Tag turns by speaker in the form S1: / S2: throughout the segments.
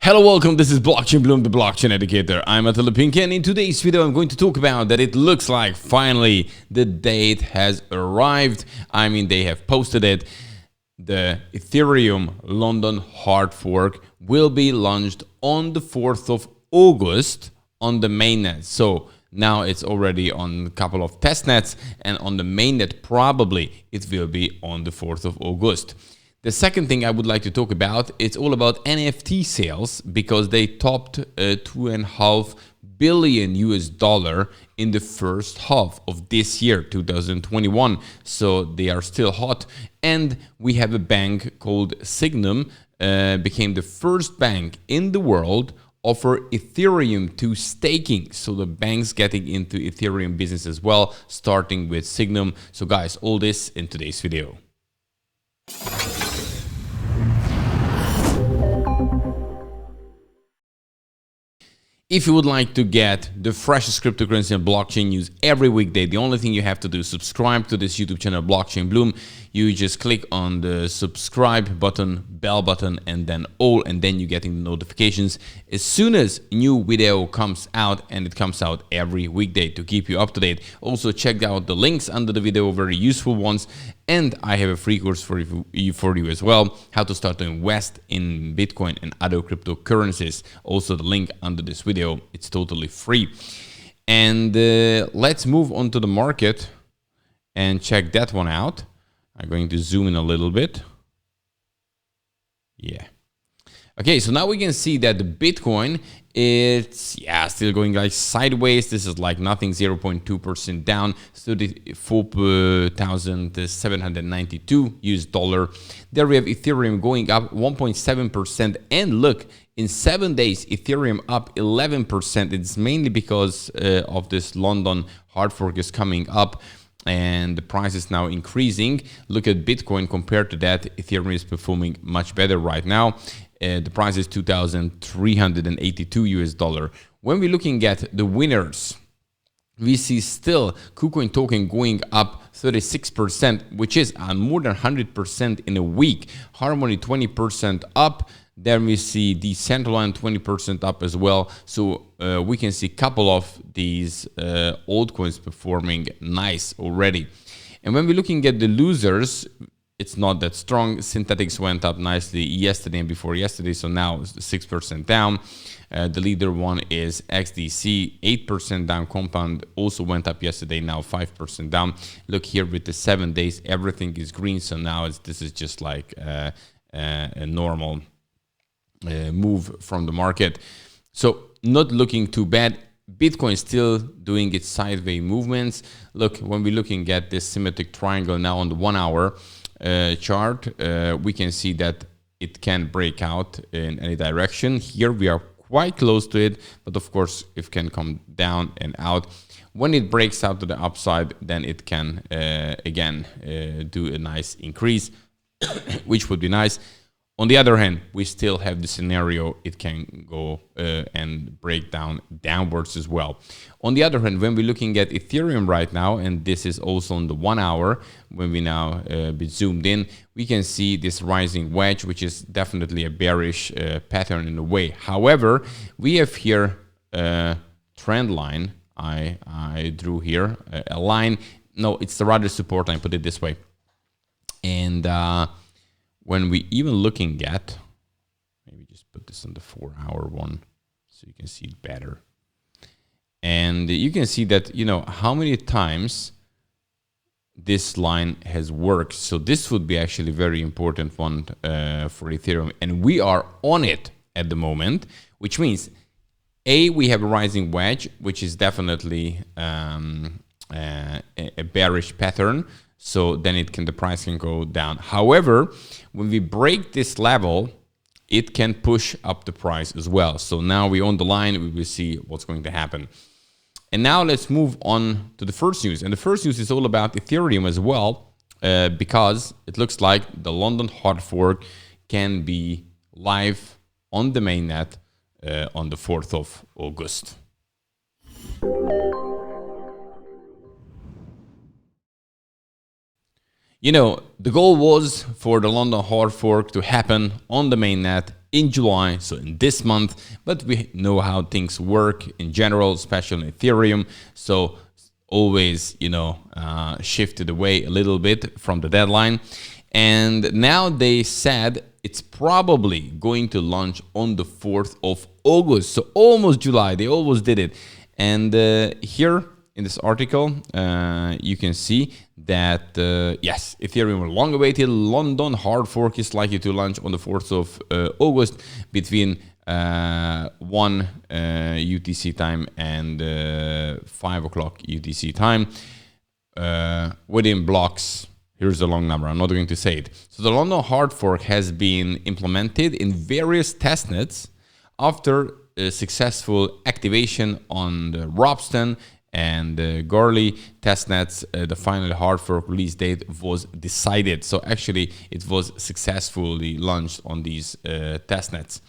S1: Hello, welcome. This is Blockchain Bloom, the blockchain educator. I'm Attila Pinky, and in today's video, I'm going to talk about that it looks like finally the date has arrived. I mean, they have posted it. The Ethereum London hard fork will be launched on the 4th of August on the mainnet. So now it's already on a couple of testnets, and on the mainnet, probably it will be on the 4th of August. The second thing I would like to talk about, it's all about NFT sales, because they topped $2.5 billion in the first half of this year, 2021. So they are still hot. And we have a bank called Sygnum, became the first bank in the world offer Ethereum to staking. So the bank's getting into Ethereum business as well, starting with Sygnum. So guys, all this in today's video. If you would like to get the freshest cryptocurrency and blockchain news every weekday, the only thing you have to do is subscribe to this YouTube channel, Blockchain Bloom. You just click on the subscribe button, bell button, and then all, and then you're getting the notifications as soon as a new video comes out, and it comes out every weekday to keep you up to date. Also, check out the links under the video, very useful ones. And I have a free course for you as well, how to start to invest in Bitcoin and other cryptocurrencies. Also, the link under this video, it's totally free. And let's move on to the market and check that one out. I'm going to zoom in a little bit. Yeah. Okay, so now we can see that the Bitcoin, it's still going like sideways. This is like nothing, 0.2% down, $34,792 There we have Ethereum going up 1.7%. And look, in 7 days, Ethereum up 11%. It's mainly because of this London hard fork is coming up, and the price is now increasing. Look at Bitcoin compared to that. Ethereum is performing much better right now. The price is $2,382. When we're looking at the winners, we see still KuCoin token going up 36%, which is more than 100% in a week. Harmony 20% up. Then we see Decentraland 20% up as well. So we can see a couple of these altcoins performing nice already. And when we're looking at the losers, it's not that strong. Synthetics went up nicely yesterday and before yesterday, so now it's 6% down. The leader one is XDC, 8% down. Compound also went up yesterday, now 5% down. Look here with the 7 days, everything is green. So now this is just like a normal move from the market. So not looking too bad. Bitcoin still doing its sideways movements. Look, when we're looking at this symmetric triangle now on the 1 hour chart, we can see that it can break out in any direction. Here we are quite close to it, but of course it can come down and out. When it breaks out to the upside, then it can again do a nice increase, which would be nice. On the other hand, we still have the scenario it can go and break down downwards as well. On the other hand, when we're looking at Ethereum right now, and this is also on the 1 hour, when we now be zoomed in, we can see this rising wedge, which is definitely a bearish pattern in a way. However, we have here a trend line. I drew here a line. No, it's the rather support line, put it this way. And when we even looking at, maybe just put this on the 4 hour one so you can see it better. And you can see that, you know, how many times this line has worked. So this would be actually a very important one for Ethereum. And we are on it at the moment, which means we have a rising wedge, which is definitely a bearish pattern. So then the price can go down. However, when we break this level, it can push up the price as well. So now we're on the line, we will see what's going to happen. And now let's move on to the first news. And the first news is all about Ethereum as well, because it looks like the London hard fork can be live on the mainnet on the 4th of August. You know, the goal was for the London hard fork to happen on the mainnet in July, so in this month, but we know how things work in general, especially in Ethereum. So always, shifted away a little bit from the deadline. And now they said it's probably going to launch on the 4th of August. So almost July, they almost did it. And here in this article, you can see that, yes, Ethereum long-awaited London hard fork is likely to launch on the 4th of August between 1 UTC time and 5 o'clock UTC time within blocks. Here's the long number. I'm not going to say it. So the London hard fork has been implemented in various testnets after a successful activation on the Robston and Goerli testnets. The final hard fork release date was decided. So actually, it was successfully launched on these testnets.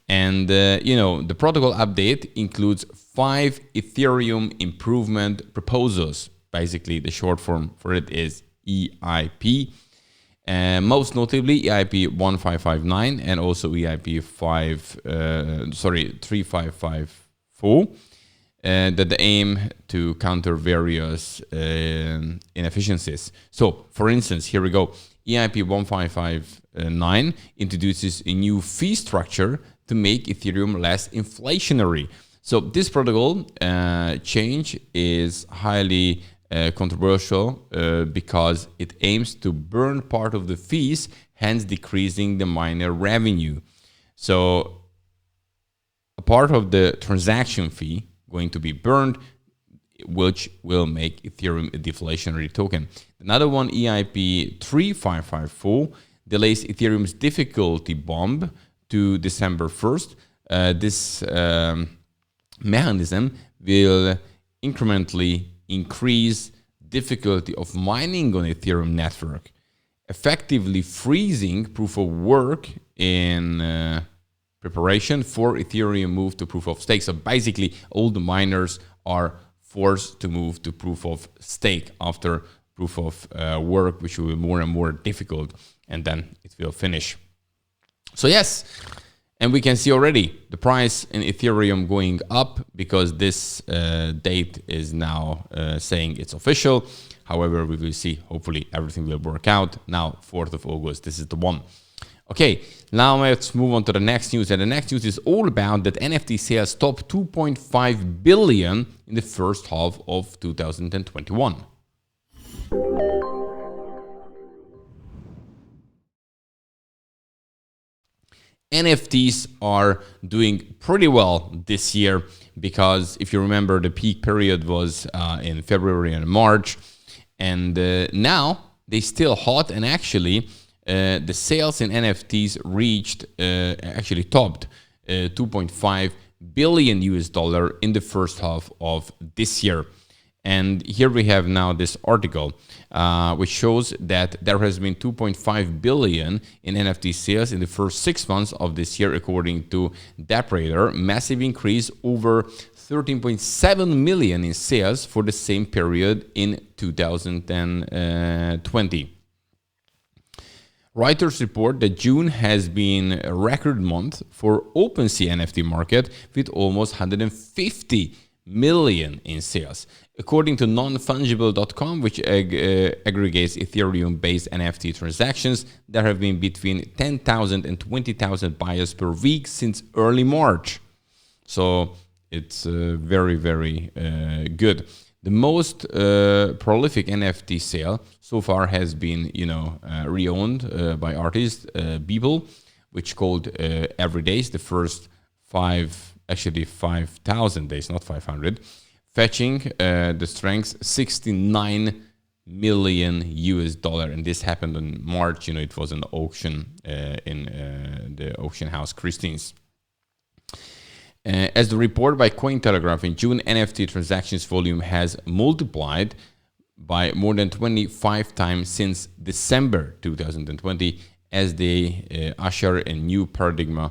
S1: And, the protocol update includes 5 Ethereum improvement proposals. Basically, the short form for it is EIP. Most notably, EIP 1559 and also EIP 3554. That they aim to counter various inefficiencies. So, for instance, here we go. EIP 1559 introduces a new fee structure to make Ethereum less inflationary. So this protocol change is highly controversial because it aims to burn part of the fees, hence decreasing the miner revenue. So a part of the transaction fee going to be burned, which will make Ethereum a deflationary token. Another one, EIP 3554, delays Ethereum's difficulty bomb to December 1st. This mechanism will incrementally increase difficulty of mining on Ethereum network, effectively freezing proof of work in preparation for Ethereum move to proof of stake. So basically, all the miners are forced to move to proof of stake after proof of work, which will be more and more difficult, and then it will finish. So yes, and we can see already the price in Ethereum going up because this date is now saying it's official. However, we will see, hopefully everything will work out. Now, 4th of August, this is the one. Okay, now let's move on to the next news. And the next news is all about that NFT sales topped 2.5 billion in the first half of 2021. NFTs are doing pretty well this year because if you remember, the peak period was in February and March, and now they still hot, and actually the sales in NFTs reached actually topped 2.5 billion US dollar in the first half of this year. And here we have now this article, which shows that there has been 2.5 billion in NFT sales in the first 6 months of this year, according to TREZOR. Massive increase over 13.7 million in sales for the same period in 2020. Reuters report that June has been a record month for OpenSea NFT market with almost 150 million in sales. According to nonfungible.com, which aggregates Ethereum-based NFT transactions, there have been between 10,000 and 20,000 buyers per week since early March. So it's very, very good. The most prolific NFT sale so far has been, re-owned by artist Beeple, which called Every Days, the first 5,000 days, not 500, fetching the strength 69 million US dollar, and this happened in March. It was an auction in the auction house Christie's. As the report by Cointelegraph, in June, NFT transactions volume has multiplied by more than 25 times since December 2020, as they usher a new paradigm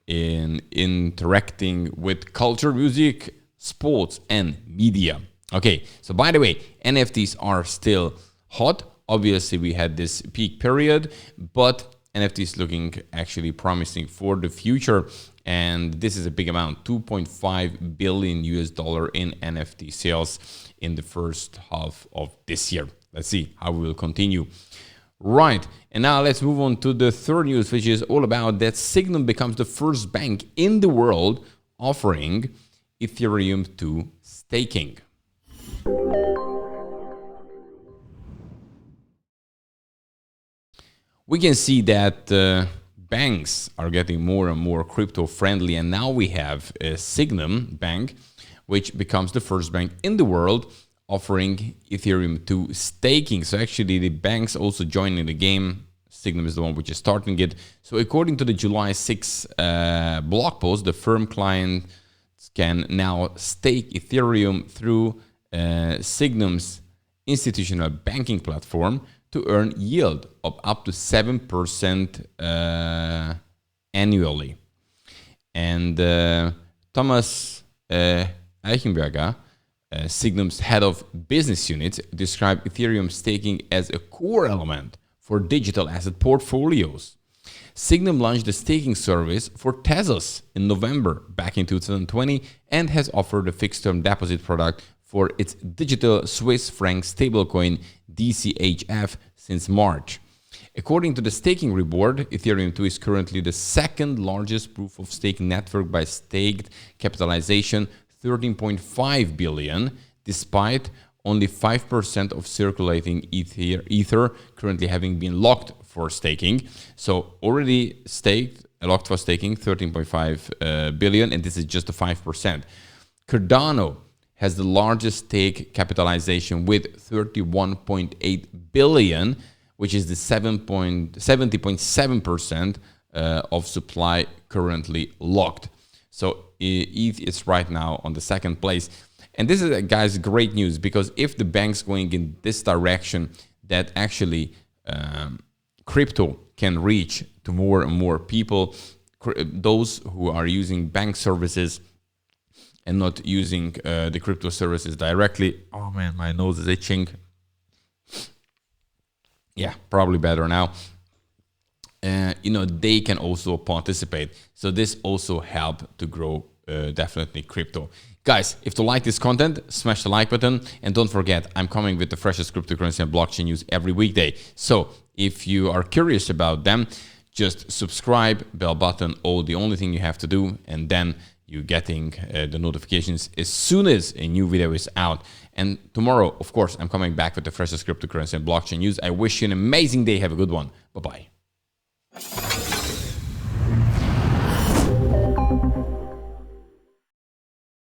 S1: in interacting with culture, music, sports, and media. Okay, so by the way, NFTs are still hot. Obviously, we had this peak period, but NFTs looking actually promising for the future. And this is a big amount, 2.5 billion US dollar in NFT sales in the first half of this year. Let's see how we will continue. Right, and now let's move on to the third news, which is all about that Sygnum becomes the first bank in the world offering Ethereum 2 staking. We can see that banks are getting more and more crypto friendly, and now we have a Sygnum bank, which becomes the first bank in the world offering Ethereum 2 staking. So actually the banks also joining the game. Sygnum is the one which is starting it. So according to the July 6 blog post, the firm clients can now stake Ethereum through Sygnum's institutional banking platform to earn yield of up to 7% annually. And Thomas Eichenberger, Sygnum's head of business unit, described Ethereum staking as a core element for digital asset portfolios. Sygnum launched the staking service for TREZOR in November back in 2020 and has offered a fixed-term deposit product for its digital Swiss franc stablecoin DCHF since March. According to the staking report, Ethereum 2 is currently the second largest proof of stake network by staked capitalization, 13.5 billion, despite only 5% of circulating Ether currently having been locked for staking. So already staked, locked for staking, 13.5 billion, and this is just the 5%. Cardano has the largest stake capitalization with 31.8 billion, which is the 70.7% of supply currently locked. So ETH is right now on the second place. And this is, guys, great news, because if the bank's going in this direction, that actually crypto can reach to more and more people, those who are using bank services and not using the crypto services directly. Oh man, my nose is itching. Yeah, probably better now. They can also participate. So this also help to grow definitely crypto. Guys, if you like this content, smash the like button. And don't forget, I'm coming with the freshest cryptocurrency and blockchain news every weekday. So if you are curious about them, just subscribe, bell button, all the only thing you have to do. And then you're getting the notifications as soon as a new video is out. And tomorrow, of course, I'm coming back with the freshest cryptocurrency and blockchain news. I wish you an amazing day. Have a good one. Bye-bye.